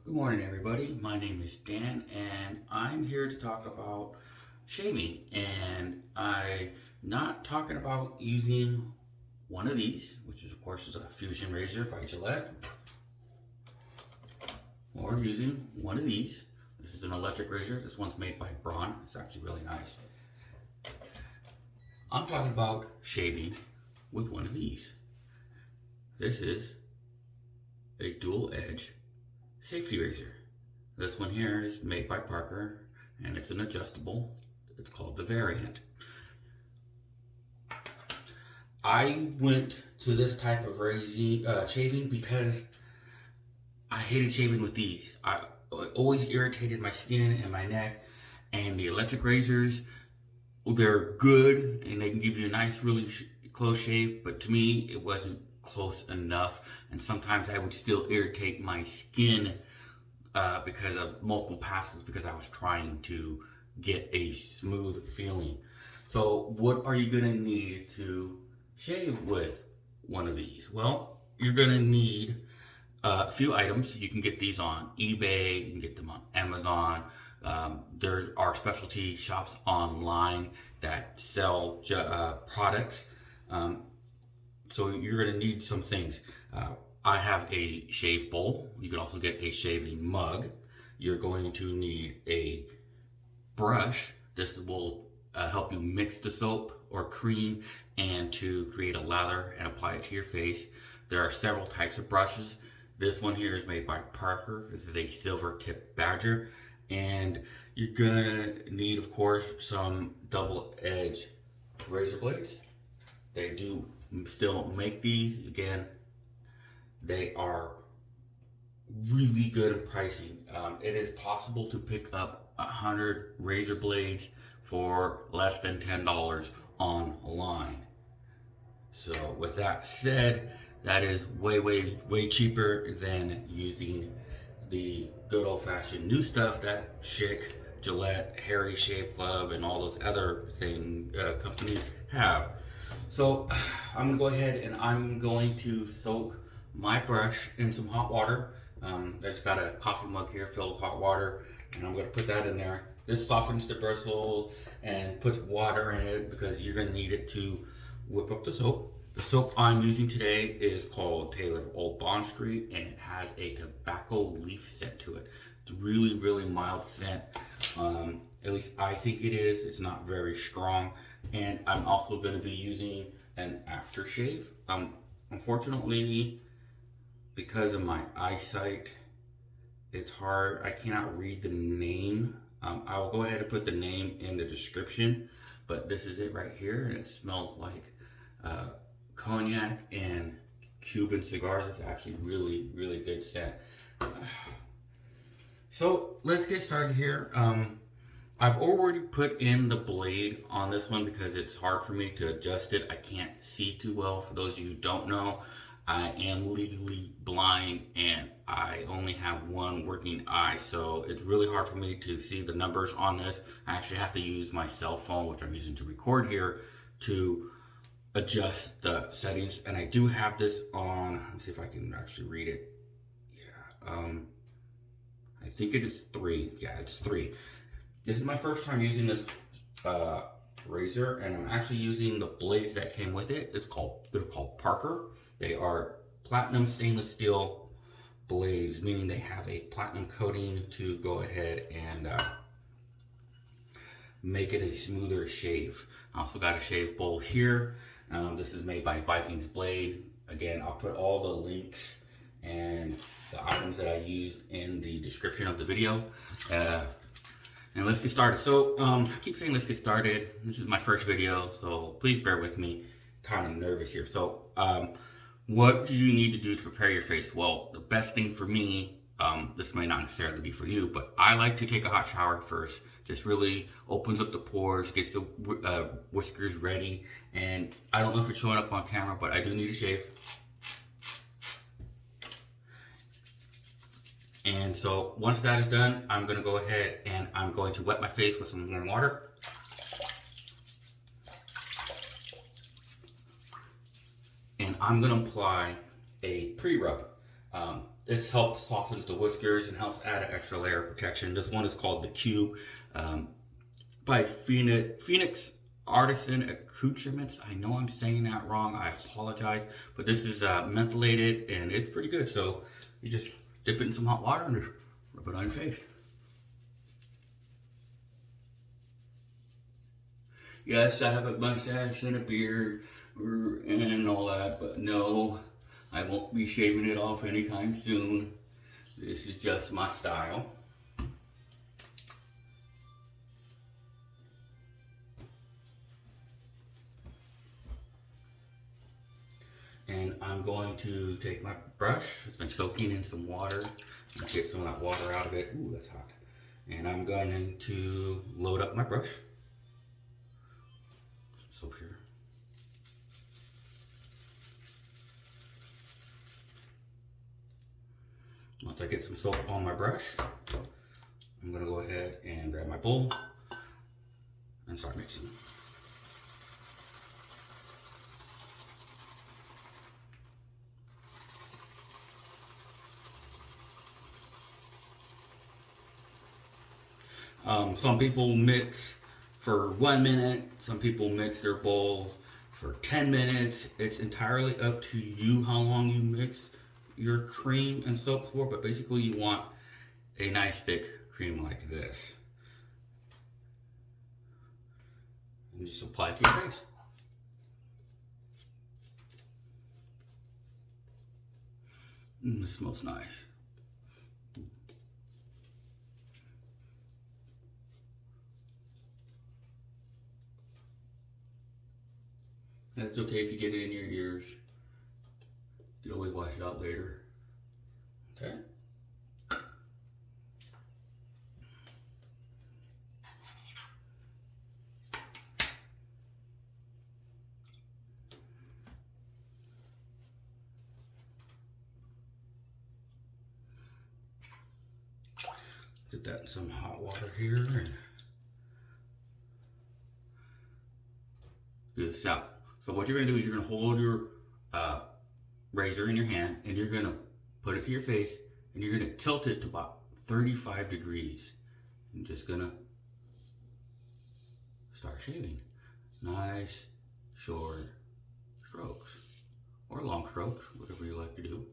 Good morning, everybody. My name is Dan, and I'm here to talk about shaving. And I'm not talking about using one of these, which is, of course, is a Fusion razor by Gillette, or using one of these. This is an electric razor. This one's made by Braun. It's actually really nice. I'm talking about shaving with one of these. This is a dual edge safety razor. This one here is made by Parker, and it's an adjustable. It's called the Variant. I went to this type of shaving because I hated shaving with these. It always irritated my skin and my neck, and the electric razors, they're good and they can give you a nice, really close shave, but to me, it wasn't close enough, and sometimes I would still irritate my skin because of multiple passes, because I was trying to get a smooth feeling. So what are you gonna need to shave with one of these? Well, you're gonna need a few items. You can get these on eBay, you can get them on Amazon. There are specialty shops online that sell products. So you're gonna need some things. I have a shave bowl. You can also get a shaving mug. You're going to need a brush. This will help you mix the soap or cream and to create a lather and apply it to your face. There are several types of brushes. This one here is made by Parker. This is a Silvertip Badger. And you're gonna need, of course, some double-edged razor blades. They do still make these. Again, they are really good in pricing. It is possible to pick up 100 razor blades for less than $10 online. So with that said, that is way cheaper than using the good old-fashioned new stuff that Schick, Gillette, Harry Shave Club, and all those other companies have. So I'm gonna go ahead and I'm going to soak my brush in some hot water. I just got a coffee mug here filled with hot water, and I'm gonna put that in there. This softens the bristles and puts water in it because you're gonna need it to whip up the soap. The soap I'm using today is called Taylor Old Bond Street, and it has a tobacco leaf scent to it. It's really mild scent. At least I think it is. It's not very strong. And I'm also going to be using an aftershave. Unfortunately, because of my eyesight, it's hard. I cannot read the name. I will go ahead and put the name in the description, but this is it right here, and it smells like cognac and Cuban cigars. It's actually really good scent. So let's get started here. I've already put in the blade on this one because it's hard for me to adjust it. I can't see too well. For those of you who don't know, I am legally blind and I only have one working eye, so it's really hard for me to see the numbers on this. I actually have to use my cell phone, which I'm using to record here, to adjust the settings. And I do have this on, let's see if I can actually read it. Yeah, I think it is 3. Yeah, it's 3. This is my first time using this razor, and I'm actually using the blades that came with it. They're called Parker. They are platinum stainless steel blades, meaning they have a platinum coating to go ahead and make it a smoother shave. I also got a shave bowl here. This is made by Viking's blade. Again, I'll put all the links and the items that I used in the description of the video. And let's get started. So I keep saying let's get started. This is my first video, so please bear with me. Kind of nervous here. So what do you need to do to prepare your face? Well, the best thing for me, this may not necessarily be for you, but I like to take a hot shower first. Just really opens up the pores, gets the whiskers ready. And I don't know if it's showing up on camera, but I do need to shave. And so once that is done, I'm going to go ahead and I'm going to wet my face with some warm water. And I'm going to apply a pre-rub. This helps softens the whiskers and helps add an extra layer of protection. This one is called the Q um, by Phoenix Artisan Accoutrements. I know I'm saying that wrong. I apologize, but this is mentholated and it's pretty good. So you just dip it in some hot water and rub it on your face. Yes, I have a mustache and a beard and all that, but no, I won't be shaving it off anytime soon. This is just my style. And I'm going to take my brush, it's been soaking in some water, get some of that water out of it. Ooh, that's hot. And I'm going to load up my brush. Soap here. Once I get some soap on my brush, I'm going to go ahead and grab my bowl and start mixing. Some people mix for 1 minute, some people mix their bowls for 10 minutes. It's entirely up to you how long you mix your cream and soap for, but basically you want a nice thick cream like this. And just apply it to your face. It smells nice. That's okay if you get it in your ears. You can always wash it out later. Okay. Get that in some hot water here and do this out. So what you're gonna do is you're gonna hold your razor in your hand and you're gonna put it to your face and you're gonna tilt it to about 35 degrees. I'm just gonna start shaving. Nice, short strokes or long strokes, whatever you like to do.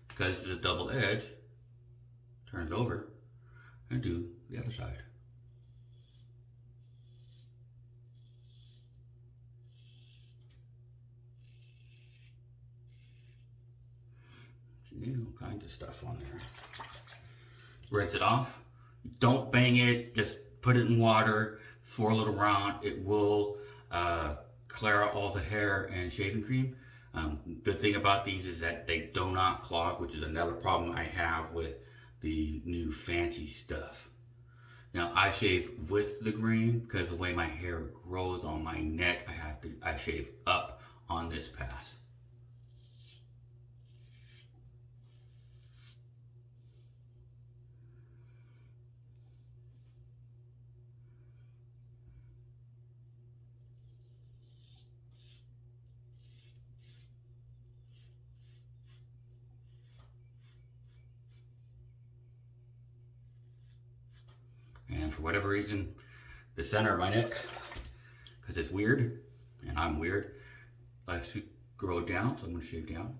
Because it's a double edge, turn it over and do the other side. All kinds of stuff on there. Rinse it off. Don't bang it, just put it in water, swirl it around. It will clear out all the hair and shaving cream. Good thing about these is that they do not clog, which is another problem I have with the new fancy stuff. Now I shave with the grain because the way my hair grows on my neck, I shave up on this pass. And for whatever reason, the center of my neck, because it's weird, and I'm weird, likes to grow down, so I'm going to shave down.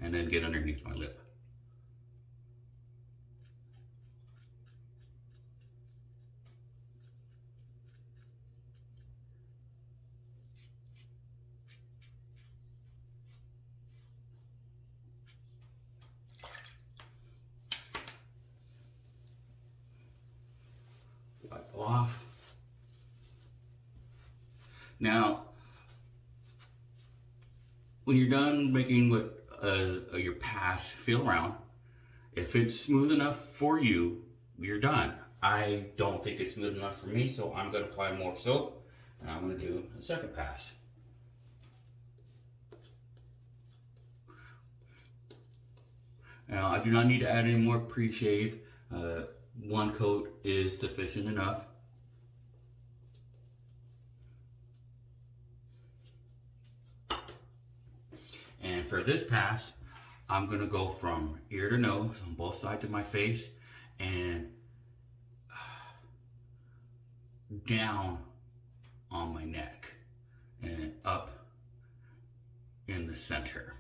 And then get underneath my lip. Wipe off. Now, when you're done making what your pass feel around, if it's smooth enough for you, you're done. I don't think it's smooth enough for me, so I'm going to apply more soap, and I'm going to do a second pass. Now, I do not need to add any more pre-shave. One coat is sufficient enough. And for this pass, I'm gonna go from ear to nose on both sides of my face and down on my neck and up in the center.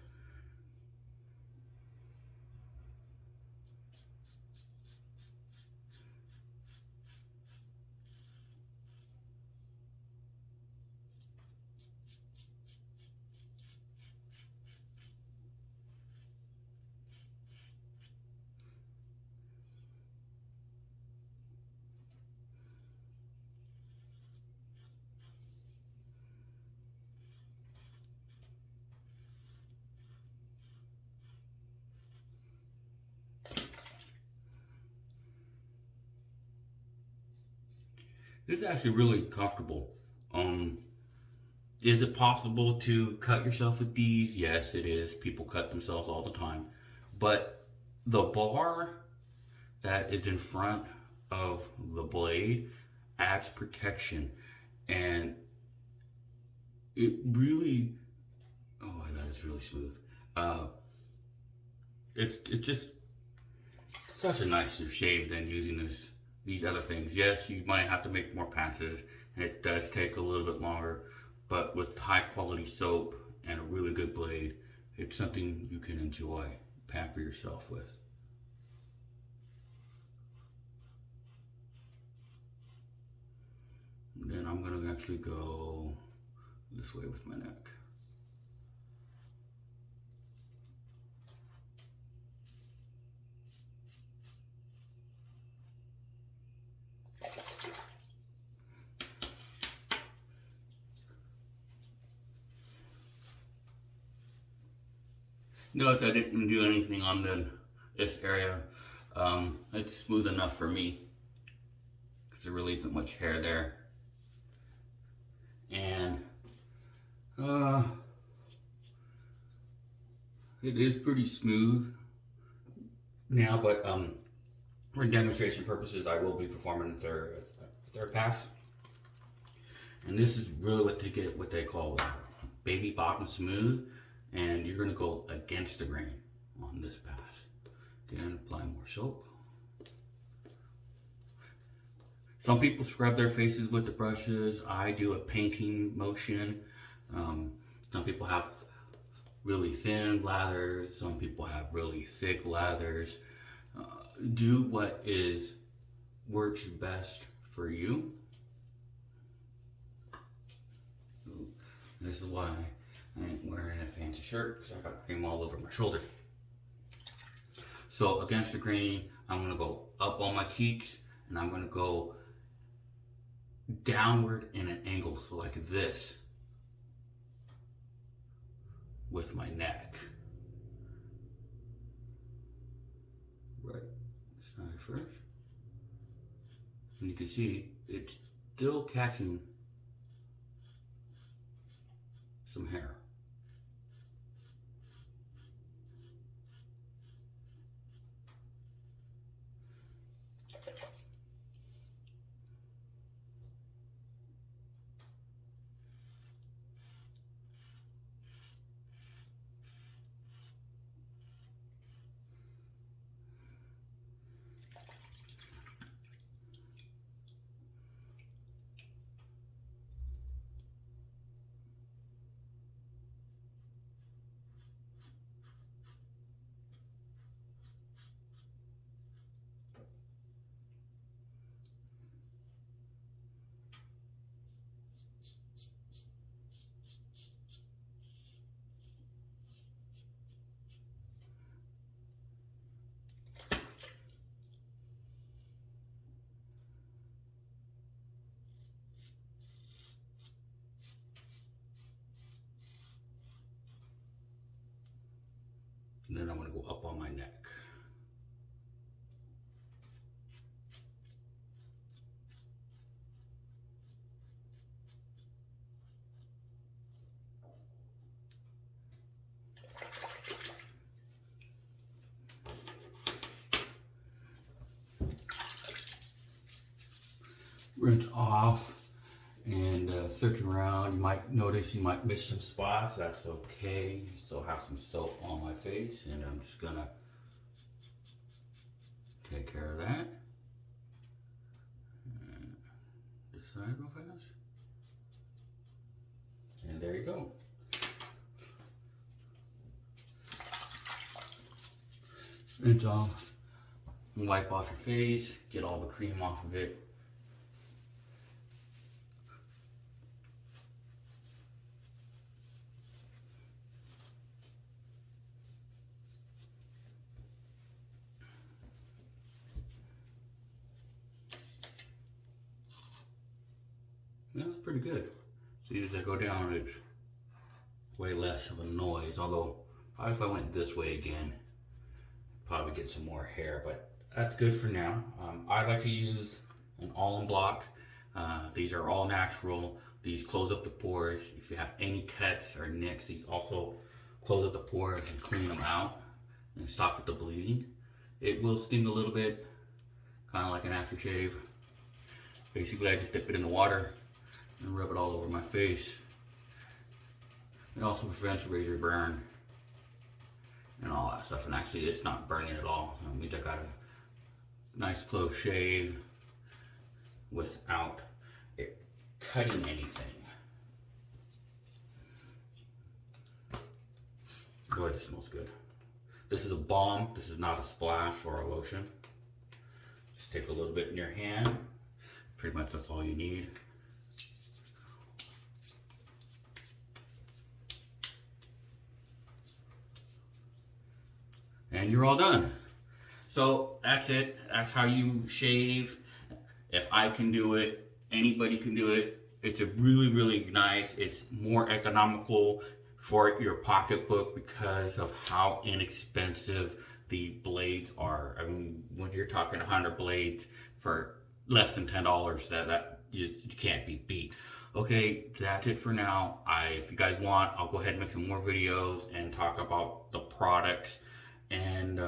This is actually really comfortable. Is it possible to cut yourself with these? Yes, it is. People cut themselves all the time. But the bar that is in front of the blade adds protection, and it really, oh, that is really smooth. It's just such a nicer shave than using these other things. Yes, you might have to make more passes, and it does take a little bit longer, but with high quality soap and a really good blade, it's something you can enjoy, pamper yourself with. And then I'm gonna actually go this way with my neck. Notice I didn't do anything on this area. It's smooth enough for me because there really isn't much hair there. And it is pretty smooth now, but for demonstration purposes, I will be performing the third pass. And this is really what they call baby bottom smooth. And you're gonna go against the grain on this pass. Again, apply more soap. Some people scrub their faces with the brushes. I do a painting motion. Some people have really thin lathers. Some people have really thick lathers. Do what works best for you. This is why I ain't wearing a fancy shirt, because I got cream all over my shoulder. So against the grain, I'm gonna go up on my cheeks, and I'm gonna go downward in an angle, so like this, with my neck. Right side first. And you can see it's still catching some hair. And then I'm gonna go up on my neck. Rinse off, And searching around, you might notice you might miss some spots. That's okay. Still have some soap on my face, and I'm just gonna take care of that. And this side real fast. And there you go. Rinse off. Wipe off your face. Get all the cream off of it. Yeah, that's pretty good. See, as I go down, it's way less of a noise. Although, probably if I went this way again, probably get some more hair, but that's good for now. I like to use an all-in block. These are all natural. These close up the pores. If you have any cuts or nicks, these also close up the pores and clean them out and stop with the bleeding. It will sting a little bit, kind of like an aftershave. Basically, I just dip it in the water and rub it all over my face. It also prevents razor burn and all that stuff. And actually, it's not burning at all. I mean, I got a nice close shave without it cutting anything. Boy, this smells good. This is a balm. This is not a splash or a lotion. Just take a little bit in your hand. Pretty much that's all you need. And you're all done. So that's it. That's how you shave. If I can do it, anybody can do it. It's a really nice. It's more economical for your pocketbook because of how inexpensive the blades are. I mean, when you're talking 100 blades for less than $10, that you can't be beat. Okay, that's it for now. If you guys want, I'll go ahead and make some more videos and talk about the products and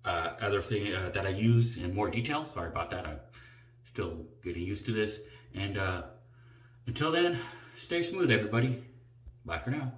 other thing that I use in more detail. Sorry about that. I'm still getting used to this. And until then, stay smooth, everybody. Bye for now.